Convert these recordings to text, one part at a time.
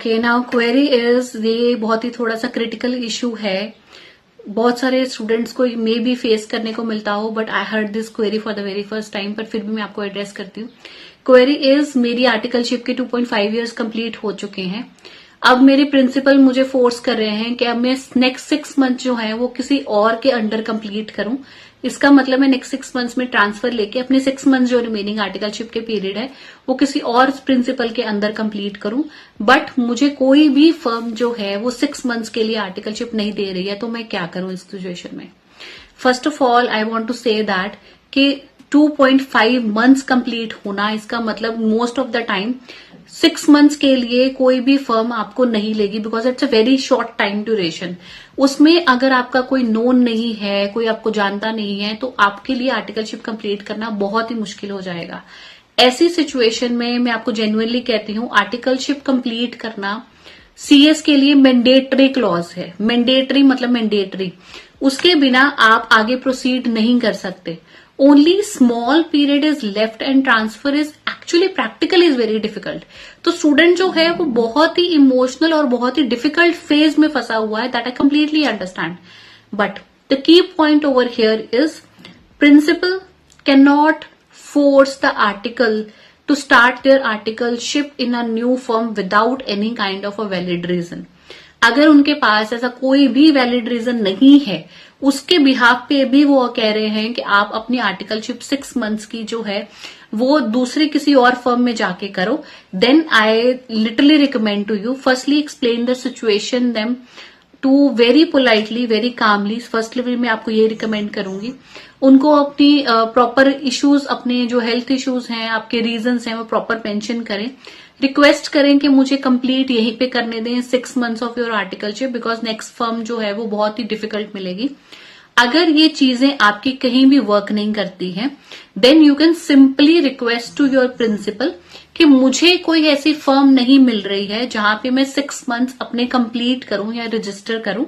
Okay, now query is, ये बहुत ही थोड़ा सा क्रिटिकल इशू है, बहुत सारे स्टूडेंट्स को मे भी फेस करने को मिलता हो, but I heard this query for the very first time, पर फिर भी मैं आपको एड्रेस करती हूँ। क्वेरी इज, मेरी आर्टिकलशिप के 2.5 इयर्स कंप्लीट हो चुके हैं। अब मेरे प्रिंसिपल मुझे फोर्स कर रहे हैं कि अब मैं नेक्स्ट 6 मंथ जो है वो किसी और के अंडर कंप्लीट करूं। इसका मतलब मैं नेक्स्ट 6 मंथ्स में ट्रांसफर लेके अपने 6 मंथ जो रिमेनिंग आर्टिकलशिप के पीरियड है वो किसी और प्रिंसिपल के अंदर कंप्लीट करूं। बट मुझे कोई भी फर्म जो है वो 6 मंथ्स के लिए आर्टिकलशिप नहीं दे रही है, तो मैं क्या करूं इस सिचुएशन में। First of all I want to say that कि 2.5 मंथ्स कंप्लीट होना, इसका मतलब most of the time 6 months के लिए कोई भी फर्म आपको नहीं लेगी, because it's a very short time duration. उसमें अगर आपका कोई नोन नहीं है, कोई आपको जानता नहीं है, तो आपके लिए आर्टिकलशिप कंप्लीट करना बहुत ही मुश्किल हो जाएगा। ऐसी सिचुएशन में मैं आपको जेन्युइनली कहती हूँ, आर्टिकलशिप कंप्लीट करना सीएस के लिए मैंडेटरी क्लॉज है। मैंडेटरी मतलब मैंडेटरी, उसके बिना आप आगे प्रोसीड नहीं कर सकते। Only small period is left and transfer is actually practical is very difficult. तो स्टूडेंट जो है वो बहुत ही इमोशनल और बहुत ही डिफिकल्ट फेज में फंसा हुआ है, that I completely understand. But the key point over here is, principal can not force the article to start their articleship in a new firm without any kind of a valid reason. अगर उनके पास ऐसा कोई भी valid reason नहीं है, उसके behalf पे भी वो कह रहे हैं कि आप अपनी आर्टिकलशिप 6 मंथ्स की जो है वो दूसरे किसी और फर्म में जाके करो, then I literally recommend to you, firstly explain the situation them to very politely, very calmly. First level में आपको ये रिकमेंड करूंगी, उनको अपनी प्रॉपर इश्यूज, अपने जो हेल्थ इश्यूज हैं, आपके रीजंस हैं, वो प्रॉपर मेंशन करें। रिक्वेस्ट करें कि मुझे कंप्लीट यहीं पे करने दें 6 months of your articleship, because next firm जो है वो बहुत ही डिफिकल्ट मिलेगी। अगर ये चीजें आपकी कहीं भी वर्क नहीं करती हैं, then you can simply request to your principal कि मुझे कोई ऐसी फर्म नहीं मिल रही है जहां पे मैं 6 मंथ्स अपने कंप्लीट करूं या रजिस्टर करूं।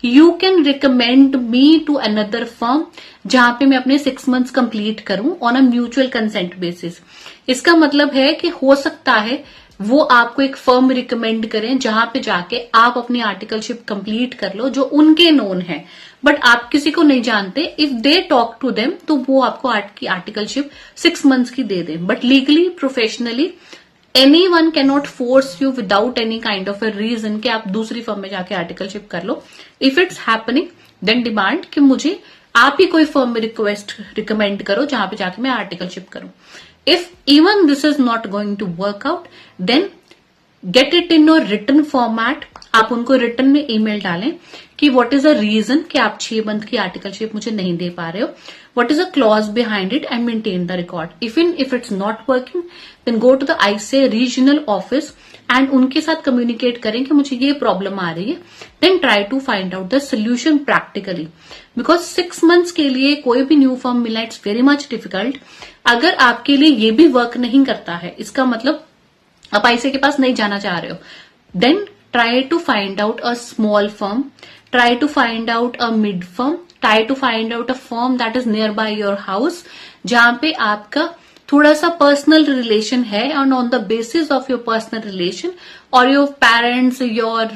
You can recommend me to another firm जहां पे मैं अपने 6 मंथ्स कंप्लीट करूं on a mutual consent basis. इसका मतलब है कि हो सकता है वो आपको एक फर्म रिकमेंड करें जहां पे जाके आप अपनी आर्टिकलशिप कंप्लीट कर लो, जो उनके नोन है, बट आप किसी को नहीं जानते। If they talk to them, तो वो आपको आर्टिकलशिप 6 मंथ्स की दे दें। But legally, professionally, anyone cannot force you without any kind of a reason कि आप दूसरी फर्म में जाके आर्टिकलशिप कर लो। If it's happening, then demand कि मुझे आप ही कोई फर्म में रिकमेंड करो जहां पे जाके मैं आर्टिकलशिप करूं। If even this is not going to work out, then get it in your written format. आप उनको रिटन में ईमेल डालें कि व्हाट इज अ रीजन कि आप 6 मंथ की आर्टिकलशिप मुझे नहीं दे पा रहे हो, what is a clause behind it, and maintain the record. If it's not working, then go to the ICAI regional office and उनके साथ communicate करें कि मुझे ये problem आ रही है, then try to find out the solution practically. Because 6 months के लिए कोई भी new firm मिलना, it's very much difficult. अगर आपके लिए ये भी work नहीं करता है, इसका मतलब आप ICAI के पास नहीं जाना चाह रहे हो, then try to find out a small firm, try to find out a mid firm, try to find out a firm that is nearby your house, जहां पे आपका थोड़ा सा पर्सनल रिलेशन है, and on the basis of your personal relation और your parents, your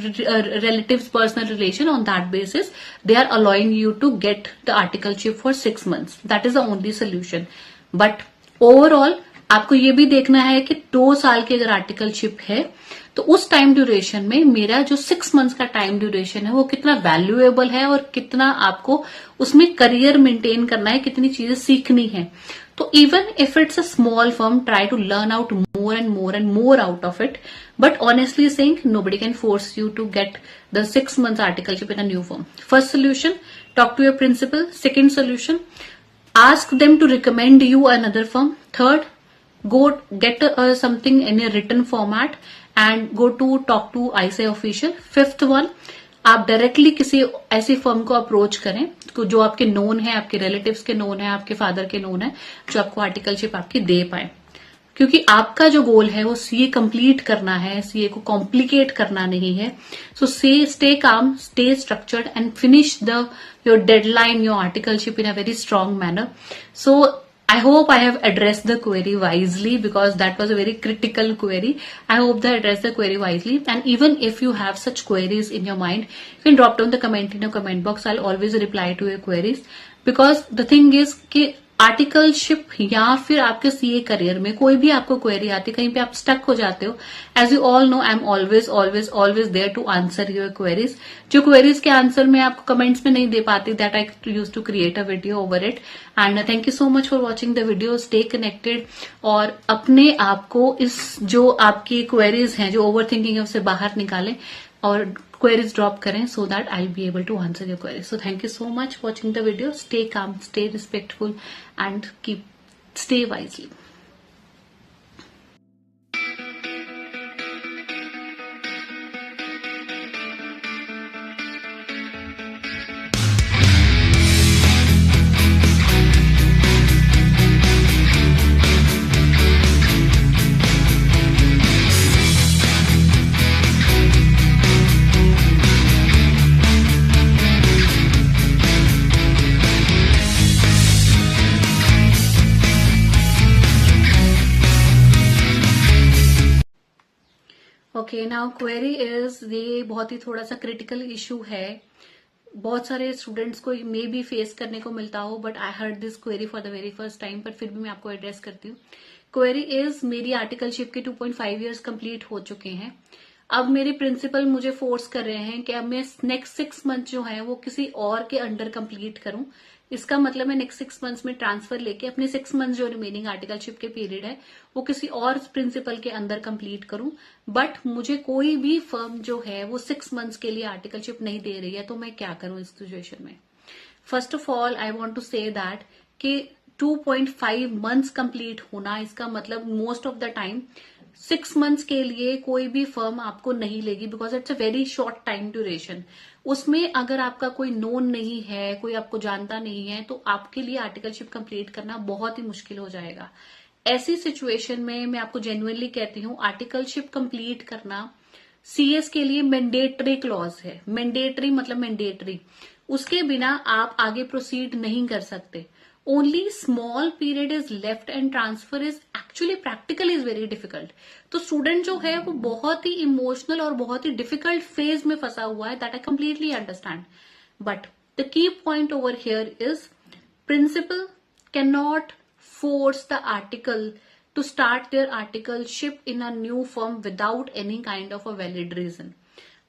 relatives personal relation, on that basis they are allowing you to get the articleship for 6 months. That is the only solution. But overall आपको ये भी देखना है कि 2 साल की अगर आर्टिकलशिप है तो उस टाइम ड्यूरेशन में मेरा जो 6 मंथ्स का टाइम ड्यूरेशन है वो कितना वैल्यूएबल है और कितना आपको उसमें करियर मेंटेन करना है, कितनी चीजें सीखनी है। तो even if it's a small firm, try to learn out more and more and more out of it. But honestly saying, nobody can force you to get the 6 months articleship in a new firm. First solution, talk to your principal. Second solution, ask them to recommend you another firm. Third, go get something in a written format and go to talk to ICAI official. Fifth one, आप directly किसी ऐसी firm को approach करें जो आपके known है, आपके relatives के नोन है, आपके फादर के नोन है, जो आपको आर्टिकलशिप आपकी दे पाए। क्योंकि आपका जो गोल है वो सीए कंप्लीट करना है, सीए को कॉम्प्लिकेट करना नहीं है। So stay calm, stay structured and finish your deadline, your articleship in a very strong manner. So I hope I have addressed the query wisely because that was a very critical query. I hope that I addressed the query wisely. And even if you have such queries in your mind, you can drop down the comment in your comment box. I'll always reply to your queries. Because the thing is कि articleship या फिर आपके CA career में कोई भी आपको query आती है, कहीं पे आप स्टक हो जाते हो, as you all know I am always always always there to answer your queries. जो क्वेरीज के आंसर मैं आपको कमेंट्स में नहीं दे पाती, that I use to create a video over it. And thank you so much for watching the video. Stay connected और अपने आप को इस जो आपकी क्वेरीज हैं, जो ओवर थिंकिंग है, उससे बाहर निकालें और queries drop करें so that I'll be able to answer your queries. So thank you so much for watching the video. Stay calm, stay respectful and stay wisely. Okay, now query is, ये बहुत ही थोड़ा सा critical issue है. बहुत सारे students को may be face करने को मिलता हो, but I heard this query for the very first time, पर फिर भी मैं आपको एड्रेस करती हूँ. क्वेरी इज, मेरी आर्टिकलशिप के 2.5 इयर्स कंप्लीट हो चुके हैं. अब मेरे प्रिंसिपल मुझे फोर्स कर रहे हैं कि अब मैं नेक्स्ट 6 मंथ जो है वो किसी और के अंडर कंप्लीट करूं. इसका मतलब मैं नेक्स्ट 6 मंथ्स में ट्रांसफर लेके अपने 6 मंथ्स जो रिमेनिंग आर्टिकलशिप के पीरियड है वो किसी और प्रिंसिपल के अंदर कंप्लीट करूं. बट मुझे कोई भी फर्म जो है वो 6 मंथ्स के लिए आर्टिकलशिप नहीं दे रही है, तो मैं क्या करूं इस सिचुएशन में. First of all I want to say that कि 2.5 मंथ्स कंप्लीट होना, इसका मतलब most of the time 6 months के लिए कोई भी फर्म आपको नहीं लेगी, because it's a very short time duration. उसमें अगर आपका कोई नोन नहीं है, कोई आपको जानता नहीं है, तो आपके लिए आर्टिकलशिप कंप्लीट करना बहुत ही मुश्किल हो जाएगा. ऐसी सिचुएशन में मैं आपको जेन्युइनली कहती हूँ, आर्टिकलशिप कंप्लीट करना सीएस के लिए मैंडेटरी क्लॉज है. मैंडेटरी मतलब मैंडेटरी, उसके बिना आप आगे प्रोसीड नहीं कर सकते. only small period is left and transfer is actually practical is very difficult. तो स्टूडेंट जो है वो बहुत ही इमोशनल और बहुत ही डिफिकल्ट फेज में फंसा हुआ है, that I completely understand. But the key point over here is principal can not force the article to start their articleship in a new firm without any kind of a valid reason.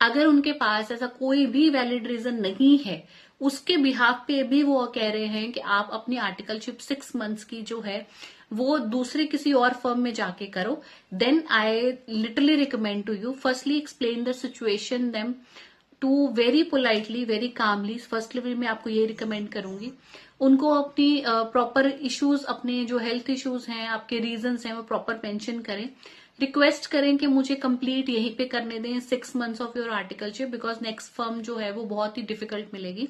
अगर उनके पास ऐसा कोई भी valid reason नहीं है, उसके behalf पे भी वो कह रहे हैं कि आप अपनी आर्टिकलशिप 6 मंथ्स की जो है वो दूसरे किसी और फर्म में जाके करो, then I literally recommend to you firstly explain the situation them to very politely, very calmly. Firstly मैं आपको ये रिकमेंड करूंगी, उनको अपनी प्रॉपर इश्यूज, अपने जो हेल्थ इश्यूज हैं, आपके रीजंस हैं, वो प्रॉपर मेंशन करें. रिक्वेस्ट करें कि मुझे कंप्लीट यहीं पे करने दें 6 months of your articleship, because next firm जो है वो बहुत ही डिफिकल्ट मिलेगी.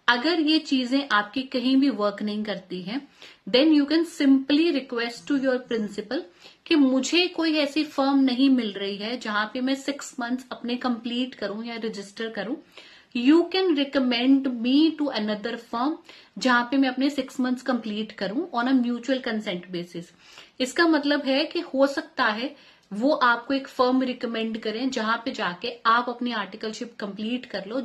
अगर ये चीजें आपकी कहीं भी वर्क नहीं करती हैं, then you can simply request to your principal कि मुझे कोई ऐसी फर्म नहीं मिल रही है जहां पे मैं 6 मंथ्स अपने कंप्लीट करूं या रजिस्टर करूं. You can recommend me to another firm जहां पे मैं अपने 6 मंथ्स कंप्लीट करूं on a mutual consent basis. इसका मतलब है कि हो सकता है वो आपको एक फर्म रिकमेंड करें जहां पे जाके आप अपनी आर्टिकलशिप कंप्लीट कर लो.